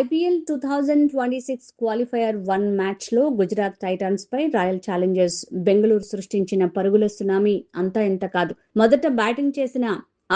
IPL 2026 qualifier 1 మ్యాచ్లో Gujarat Titans పై royal Challengers Bengaluru సృష్టించిన పరుగుల సునామీ అంతా ఇంత కాదు. మొదట బ్యాటింగ్ చేసిన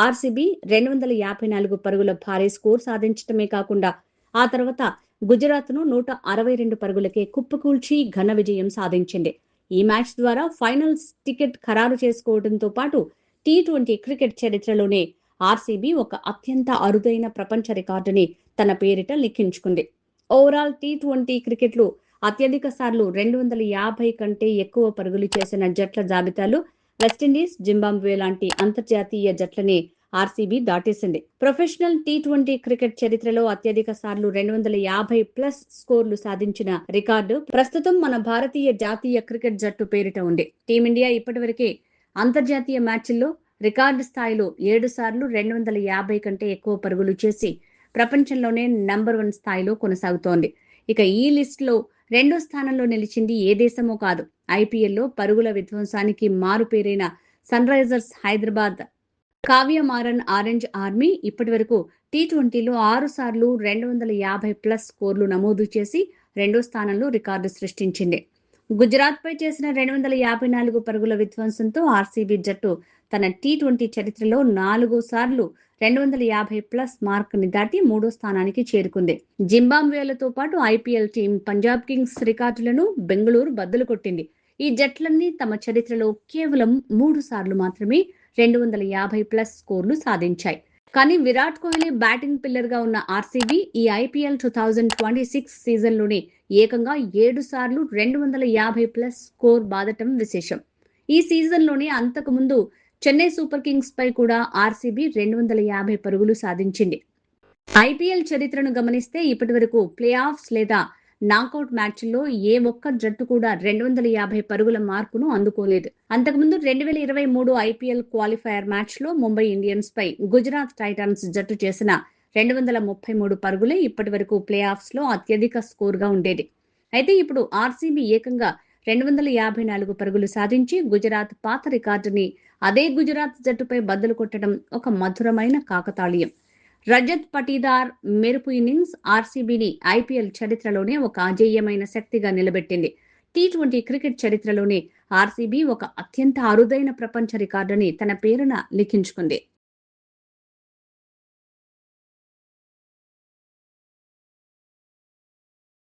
ఆర్సీబీ 254 పరుగుల భారీ స్కోర్ సాధించడమే కాకుండా ఆ తర్వాత గుజరాత్ను 162 పరుగులకే కుప్పకూల్చి ఘన విజయం సాధించింది. ఈ మ్యాచ్ ద్వారా ఫైనల్స్ టికెట్ ఖరారు చేసుకోవడంతో పాటు టీ20 క్రికెట్ చరిత్రలోనే ఆర్సీబీ ఒక అత్యంత అరుదైన ప్రపంచ రికార్డుని తన పేరిట లిఖించుకుంది. ఓవరాల్ టీ20 క్రికెట్లో అత్యధిక సార్లు 250 కంటే ఎక్కువ పరుగులు చేసిన జట్ల జాబితాలో వెస్టిండీస్, జింబాబ్వే లాంటి అంతర్జాతీయ జట్లని ఆర్సీబీ దాటేసింది. ప్రొఫెషనల్ టీ20 క్రికెట్ చరిత్రలో అత్యధిక సార్లు 250+ స్కోర్లు సాధించిన రికార్డు ప్రస్తుతం మన భారతీయ జాతీయ క్రికెట్ జట్టు పేరిట ఉంది. టీమిండియా ఇప్పటివరకే అంతర్జాతీయ మ్యాచ్ల్లో రికార్డు స్థాయిలో 7 సార్లు 250 కంటే ఎక్కువ పరుగులు చేసి ప్రపంచంలోనే నంబర్ 1 స్థాయిలో కొనసాగుతోంది. ఇక ఈ లిస్టులో 2వ స్థానంలో నిలిచింది ఏ దేశమో కాదు, ఐపీఎల్లో పరుగుల విధ్వంసానికి మారుపేరైన Sunrisers Hyderabad. Kavya Maran orange army ఇప్పటివరకు టీ20లో 6 సార్లు 250+ స్కోర్లు నమోదు చేసి 2వ స్థానంలో రికార్డు సృష్టించింది. గుజరాత్ పై చేసిన 254 పరుగుల విధ్వంసంతో ఆర్సీబీ జట్టు తన టీ20 చరిత్రలో 4 సార్లు 250+ మార్క్ ని దాటి 3వ స్థానానికి చేరుకుంది. జింబాబ్వేలతో పాటు ఐపీఎల్ టీం పంజాబ్ కింగ్స్ రికార్డులను బెంగళూరు బద్దలు కొట్టింది. ఈ జట్లన్నీ తమ చరిత్రలో కేవలం 3 సార్లు మాత్రమే 250+ స్కోర్లు సాధించాయి. కానీ విరాట్ కోహ్లీ బ్యాటింగ్ పిల్లర్ గా ఉన్న ఆర్సీబీ ఈ ఐపీఎల్ 2026 సీజన్లోనే ఏకంగా 7 సార్లు 250+ స్కోర్ బాదటం విశేషం. ఈ సీజన్లోనే అంతకు ముందు చెన్నై సూపర్ కింగ్స్ పై కూడా ఆర్సీబీ 250 పరుగులు సాధించింది. ఐపీఎల్ చరిత్రను గమనిస్తే ఇప్పటివరకు ప్లే ఆఫ్స్ లేదా నాకౌట్ మ్యాచ్ల్లో ఏ ఒక్క జట్టు కూడా 250 పరుగుల మార్కును అందుకోలేదు. అంతకుముందు 2023 ఐపీఎల్ క్వాలిఫైయర్ మ్యాచ్లో ముంబై ఇండియన్స్ పై గుజరాత్ టైటాన్స్ జట్టు చేసిన 233 పరుగులే ఇప్పటివరకు ప్లే ఆఫ్స్ లో అత్యధిక స్కోర్గా ఉండేది. అయితే ఇప్పుడు ఆర్సీబీ ఏకంగా 254 పరుగులు సాధించి గుజరాత్ పాత రికార్డుని అదే గుజరాత్ జట్టుపై బద్దలు కొట్టడం ఒక మధురమైన కాకతాళీయం. రజత్ పటీదార్ మెరుపు ఇన్నింగ్స్ ఆర్సీబీని ఐపీఎల్ చరిత్రలోనే ఒక అజేయమైన శక్తిగా నిలబెట్టింది. టీ20 క్రికెట్ చరిత్రలోనే ఆర్సీబీ ఒక అత్యంత అరుదైన ప్రపంచ రికార్డుని తన పేరున లిఖించుకుంది.